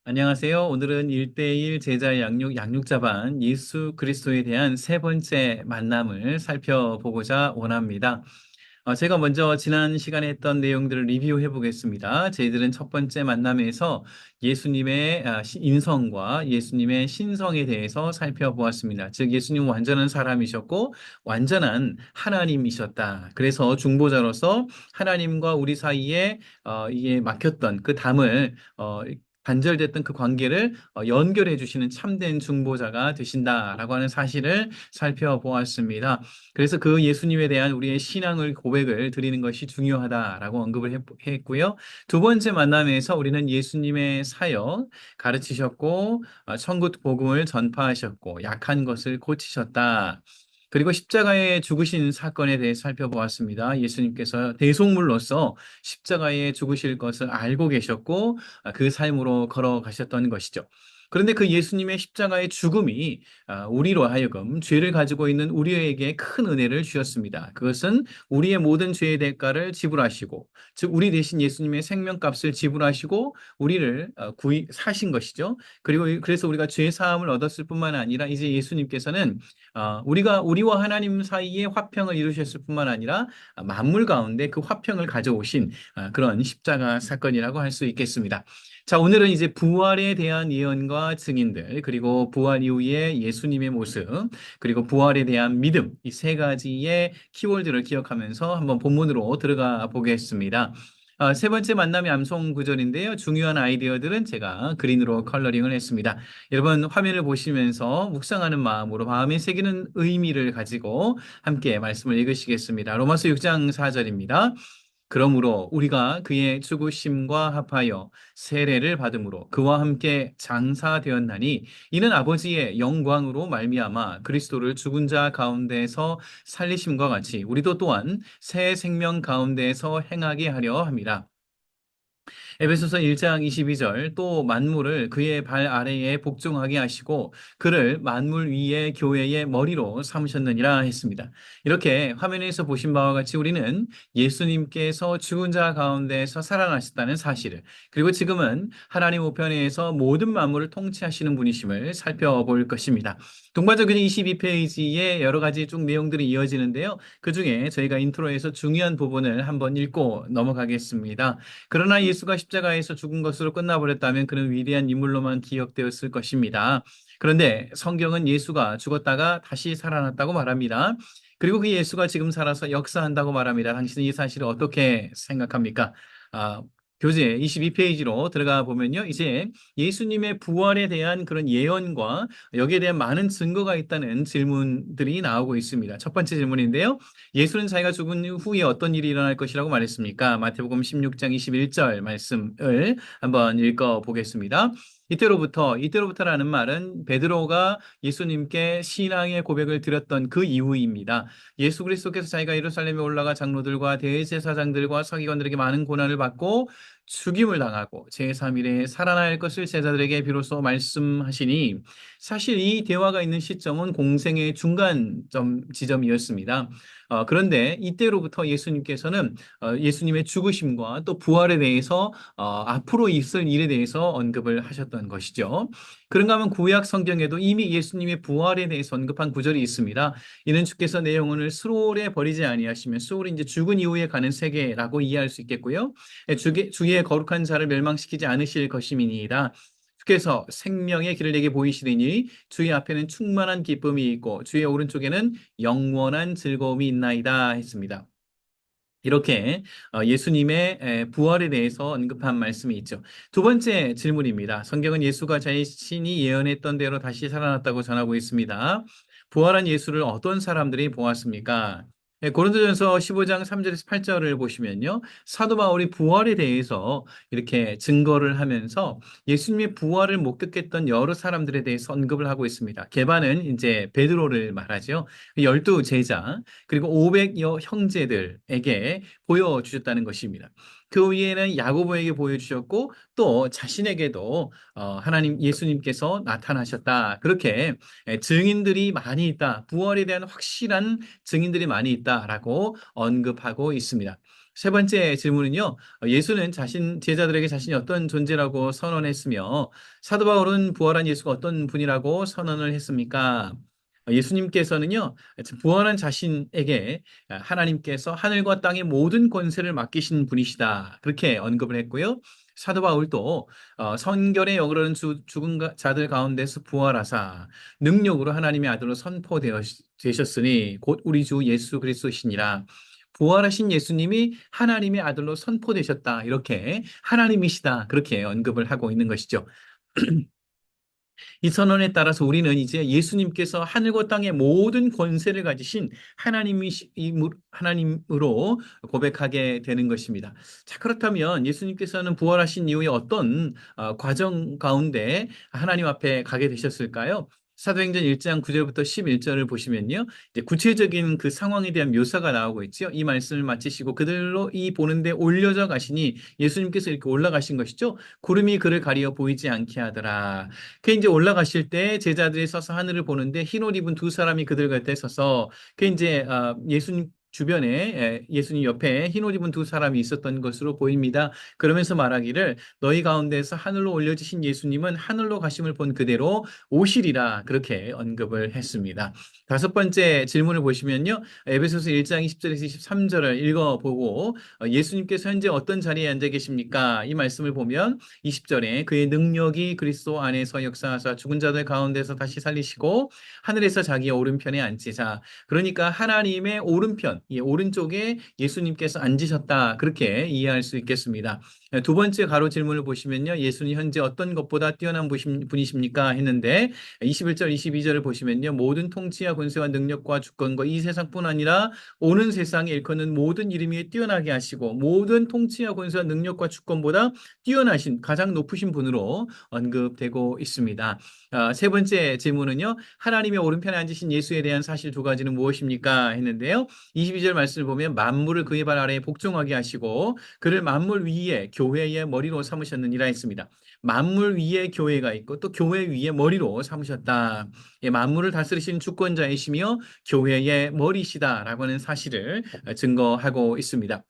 안녕하세요. 오늘은 1대1 제자 양육자반 예수 그리스도에 대한 세 번째 만남을 살펴보고자 원합니다. 제가 먼저 지난 시간에 했던 내용들을 리뷰해 보겠습니다. 저희들은 첫 번째 만남에서 예수님의 인성과 예수님의 신성에 대해서 살펴보았습니다. 즉, 예수님은 완전한 사람이셨고 완전한 하나님이셨다. 그래서 중보자로서 하나님과 우리 사이에 이게 막혔던 그 담을 단절됐던 그 관계를 연결해 주시는 참된 중보자가 되신다라고 하는 사실을 살펴보았습니다. 그래서 그 예수님에 대한 우리의 신앙을 고백을 드리는 것이 중요하다라고 언급을 했고요. 두 번째 만남에서 우리는 예수님의 사역 가르치셨고 천국 복음을 전파하셨고 약한 것을 고치셨다. 그리고 십자가에 죽으신 사건에 대해 살펴보았습니다. 예수님께서 대속물로서 십자가에 죽으실 것을 알고 계셨고 그 삶으로 걸어가셨던 것이죠. 그런데 그 예수님의 십자가의 죽음이 우리로 하여금 죄를 가지고 있는 우리에게 큰 은혜를 주셨습니다. 그것은 우리의 모든 죄의 대가를 지불하시고, 즉 우리 대신 예수님의 생명값을 지불하시고 우리를 사신 것이죠. 그리고 그래서 우리가 죄 사함을 얻었을 뿐만 아니라 이제 예수님께서는 우리와 하나님 사이에 화평을 이루셨을 뿐만 아니라 만물 가운데 그 화평을 가져오신 그런 십자가 사건이라고 할 수 있겠습니다. 자, 오늘은 이제 부활에 대한 예언과 증인들, 그리고 부활 이후의 예수님의 모습, 그리고 부활에 대한 믿음, 이 세 가지의 키워드를 기억하면서 한번 본문으로 들어가 보겠습니다. 세 번째 만남의 암송 구절인데요. 중요한 아이디어들은 제가 그린으로 컬러링을 했습니다. 여러분 화면을 보시면서 묵상하는 마음으로 마음에 새기는 의미를 가지고 함께 말씀을 읽으시겠습니다. 로마서 6장 4절입니다. 그러므로 우리가 그의 죽으심과 합하여 세례를 받음으로 그와 함께 장사되었나니 이는 아버지의 영광으로 말미암아 그리스도를 죽은 자 가운데서 살리심과 같이 우리도 또한 새 생명 가운데서 행하게 하려 함이라. 에베소서 1장 22절 또 만물을 그의 발 아래에 복종하게 하시고 그를 만물 위에 교회의 머리로 삼으셨느니라 했습니다. 이렇게 화면에서 보신 바와 같이 우리는 예수님께서 죽은 자 가운데서 살아나셨다는 사실을 그리고 지금은 하나님 우편에서 모든 만물을 통치하시는 분이심을 살펴볼 것입니다. 동반자 교정 22페이지에 여러 가지 쭉 내용들이 이어지는데요. 그중에 저희가 인트로에서 중요한 부분을 한번 읽고 넘어가겠습니다. 그러나 예수가 십자가에서 죽은 것으로 끝나버렸다면 그는 위대한 인물로만 기억되었을 것입니다. 그런데 성경은 예수가 죽었다가 다시 살아났다고 말합니다. 그리고 그 예수가 지금 살아서 역사한다고 말합니다. 당신은 이 사실을 어떻게 생각합니까? 아, 교재 22페이지로 들어가 보면요. 이제 예수님의 부활에 대한 그런 예언과 여기에 대한 많은 증거가 있다는 질문들이 나오고 있습니다. 첫 번째 질문인데요. 예수는 자기가 죽은 후에 어떤 일이 일어날 것이라고 말했습니까? 마태복음 16장 21절 말씀을 한번 읽어 보겠습니다. 이때로부터라는 말은 베드로가 예수님께 신앙의 고백을 드렸던 그 이후입니다. 예수 그리스도께서 자기가 예루살렘에 올라가 장로들과 대제사장들과 서기관들에게 많은 고난을 받고 죽임을 당하고 제3일에 살아날 것을 제자들에게 비로소 말씀하시니 사실 이 대화가 있는 시점은 공생의 중간점 지점이었습니다. 그런데 이때로부터 예수님께서는 예수님의 죽으심과 또 부활에 대해서 앞으로 있을 일에 대해서 언급을 하셨던 것이죠. 그런가 하면 구약 성경에도 이미 예수님의 부활에 대해서 언급한 구절이 있습니다. 이는 주께서 내 영혼을 수월에 버리지 아니하시면 수월이 이제 죽은 이후에 가는 세계라고 이해할 수 있겠고요. 주의 거룩한 자를 멸망시키지 않으실 것임이니이다. 주께서 생명의 길을 내게 보이시리니 주의 앞에는 충만한 기쁨이 있고 주의 오른쪽에는 영원한 즐거움이 있나이다 했습니다. 이렇게 예수님의 부활에 대해서 언급한 말씀이 있죠. 두 번째 질문입니다. 성경은 예수가 자신이 예언했던 대로 다시 살아났다고 전하고 있습니다. 부활한 예수를 어떤 사람들이 보았습니까? 고린도전서 15장 3절에서 8절을 보시면요. 사도 바울이 부활에 대해서 이렇게 증거를 하면서 예수님의 부활을 목격했던 여러 사람들에 대해서 언급을 하고 있습니다. 개반은 이제 베드로를 말하죠. 12 제자, 그리고 500여 형제들에게 보여주셨다는 것입니다. 그 위에는 야고보에게 보여주셨고 또 자신에게도 하나님 예수님께서 나타나셨다. 그렇게 증인들이 많이 있다. 부활에 대한 확실한 증인들이 많이 있다라고 언급하고 있습니다. 세 번째 질문은요, 예수는 제자들에게 자신이 어떤 존재라고 선언했으며, 사도 바울은 부활한 예수가 어떤 분이라고 선언을 했습니까? 예수님께서는요, 부활한 자신에게 하나님께서 하늘과 땅의 모든 권세를 맡기신 분이시다. 그렇게 언급을 했고요. 사도 바울도 성결의 영으로는 죽은 자들 가운데서 부활하사 능력으로 하나님의 아들로 선포되셨으니 곧 우리 주 예수 그리스도시니라. 부활하신 예수님이 하나님의 아들로 선포되셨다. 이렇게 하나님이시다. 그렇게 언급을 하고 있는 것이죠. 이 선언에 따라서 우리는 이제 예수님께서 하늘과 땅의 모든 권세를 가지신 하나님으로 고백하게 되는 것입니다. 자, 그렇다면 예수님께서는 부활하신 이후에 어떤 과정 가운데 하나님 앞에 가게 되셨을까요? 사도행전 1장 9절부터 11절을 보시면요. 이제 구체적인 그 상황에 대한 묘사가 나오고 있죠. 이 말씀을 마치시고 그들로 이 보는데 올려져 가시니 예수님께서 이렇게 올라가신 것이죠. 구름이 그를 가리어 보이지 않게 하더라. 그 이제 올라가실 때 제자들이 서서 하늘을 보는데 흰 옷 입은 두 사람이 그들 곁에 서서 그 이제 예수님 주변에 예수님 옆에 흰 옷 입은 두 사람이 있었던 것으로 보입니다. 그러면서 말하기를 너희 가운데서 하늘로 올려지신 예수님은 하늘로 가심을 본 그대로 오시리라 그렇게 언급을 했습니다. 다섯 번째 질문을 보시면요. 에베소서 1장 20절에서 23절을 읽어보고 예수님께서 현재 어떤 자리에 앉아 계십니까? 이 말씀을 보면 20절에 그의 능력이 그리스도 안에서 역사하사 죽은 자들 가운데서 다시 살리시고 하늘에서 자기의 오른편에 앉히사 그러니까 하나님의 오른편, 오른쪽에 예수님께서 앉으셨다. 그렇게 이해할 수 있겠습니다. 두 번째 가로 질문을 보시면요. 예수님 현재 어떤 것보다 뛰어난 분이십니까? 했는데 21절, 22절을 보시면요. 모든 통치와 권세와 능력과 주권과 이 세상뿐 아니라 오는 세상에 일컫는 모든 이름 위에 뛰어나게 하시고 모든 통치와 권세와 능력과 주권보다 뛰어나신 가장 높으신 분으로 언급되고 있습니다. 세 번째 질문은요. 하나님의 오른편에 앉으신 예수에 대한 사실 두 가지는 무엇입니까? 했는데요. 22절 말씀을 보면 만물을 그의 발 아래에 복종하게 하시고 그를 만물 위에 교회의 머리로 삼으셨느니라 했습니다. 만물 위에 교회가 있고 또 교회 위에 머리로 삼으셨다. 예, 만물을 다스리신 주권자이시며 교회의 머리시다라고 하는 사실을 증거하고 있습니다.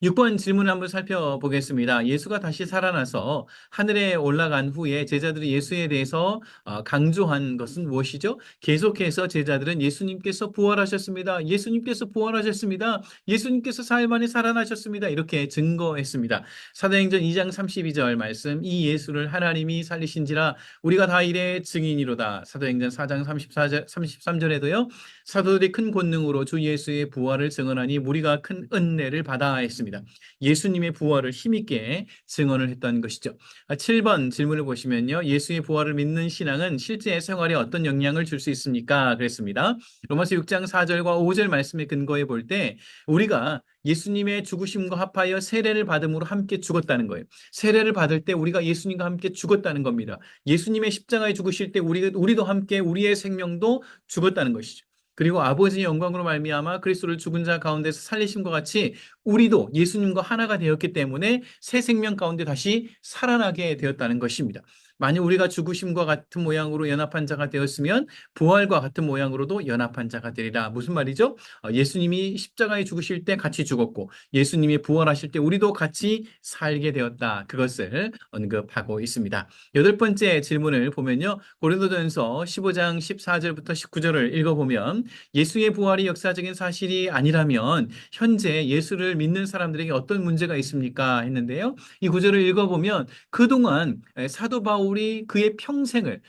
6번 질문을 한번 살펴보겠습니다. 예수가 다시 살아나서 하늘에 올라간 후에 제자들이 예수에 대해서 강조한 것은 무엇이죠? 계속해서 제자들은 예수님께서 부활하셨습니다. 예수님께서 부활하셨습니다. 예수님께서 사흘 만에 살아나셨습니다. 이렇게 증거했습니다. 사도행전 2장 32절 말씀 이 예수를 하나님이 살리신지라 우리가 다 이래 증인이로다. 사도행전 4장 33절에도요. 사도들이 큰 권능으로 주 예수의 부활을 증언하니 우리가 큰 은혜를 받아 했습니다. 예수님의 부활을 힘있게 증언을 했던 것이죠. 7번 질문을 보시면요. 예수의 부활을 믿는 신앙은 실제 생활에 어떤 영향을 줄 수 있습니까? 그랬습니다. 로마서 6장 4절과 5절 말씀에 근거해 볼 때 우리가 예수님의 죽으심과 합하여 세례를 받음으로 함께 죽었다는 거예요. 세례를 받을 때 우리가 예수님과 함께 죽었다는 겁니다. 예수님의 십자가에 죽으실 때 우리도 함께 우리의 생명도 죽었다는 것이죠. 그리고 아버지의 영광으로 말미암아 그리스도를 죽은 자 가운데서 살리심과 같이 우리도 예수님과 하나가 되었기 때문에 새 생명 가운데 다시 살아나게 되었다는 것입니다. 만약 우리가 죽으심과 같은 모양으로 연합한 자가 되었으면 부활과 같은 모양으로도 연합한 자가 되리라. 무슨 말이죠? 예수님이 십자가에 죽으실 때 같이 죽었고 예수님이 부활하실 때 우리도 같이 살게 되었다. 그것을 언급하고 있습니다. 여덟 번째 질문을 보면요. 고린도전서 15장 14절부터 19절을 읽어보면 예수의 부활이 역사적인 사실이 아니라면 현재 예수를 믿는 사람들에게 어떤 문제가 있습니까? 했는데요. 이 구절을 읽어보면 그동안 사도 바울이 그의 평생을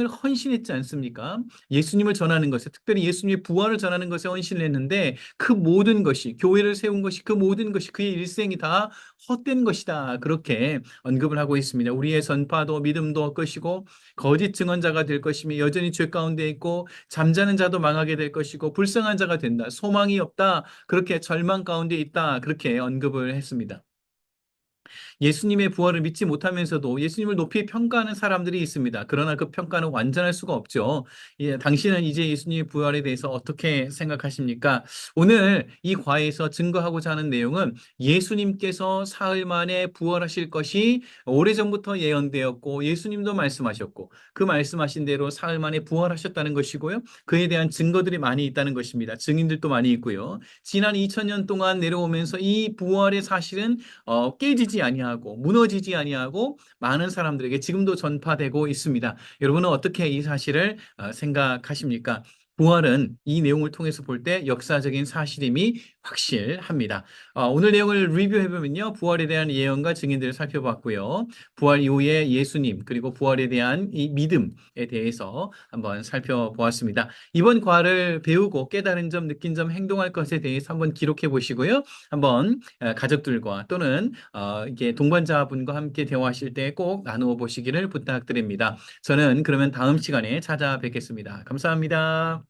헌신했지 않습니까? 예수님을 전하는 것에, 특별히 예수님의 부활을 전하는 것에 헌신을 했는데 그 모든 것이, 교회를 세운 것이, 그 모든 것이 그의 일생이 다 헛된 것이다. 그렇게 언급을 하고 있습니다. 우리의 전파도 믿음도 것이고 거짓 증언자가 될 것이며 여전히 죄 가운데 있고 잠자는 자도 망하게 될 것이고 불쌍한 자가 된다. 소망이 없다. 그렇게 절망 가운데 있다. 그렇게 언급을 했습니다. 예수님의 부활을 믿지 못하면서도 예수님을 높이 평가하는 사람들이 있습니다. 그러나 그 평가는 완전할 수가 없죠. 예, 당신은 이제 예수님의 부활에 대해서 어떻게 생각하십니까? 오늘 이 과에서 증거하고자 하는 내용은 예수님께서 사흘 만에 부활하실 것이 오래전부터 예언되었고 예수님도 말씀하셨고 그 말씀하신 대로 사흘 만에 부활하셨다는 것이고요. 그에 대한 증거들이 많이 있다는 것입니다. 증인들도 많이 있고요. 지난 2000년 동안 내려오면서 이 부활의 사실은 깨지지 아니하고 무너지지 아니하고 많은 사람들에게 지금도 전파되고 있습니다. 여러분은 어떻게 이 사실을 생각하십니까? 부활은 이 내용을 통해서 볼 때 역사적인 사실임이 확실합니다. 오늘 내용을 리뷰해보면요. 부활에 대한 예언과 증인들을 살펴봤고요. 부활 이후에 예수님 그리고 부활에 대한 이 믿음에 대해서 한번 살펴보았습니다. 이번 과를 배우고 깨달은 점, 느낀 점, 행동할 것에 대해서 한번 기록해 보시고요. 한번 가족들과 또는 이게 동반자분과 함께 대화하실 때 꼭 나누어 보시기를 부탁드립니다. 저는 그러면 다음 시간에 찾아뵙겠습니다. 감사합니다.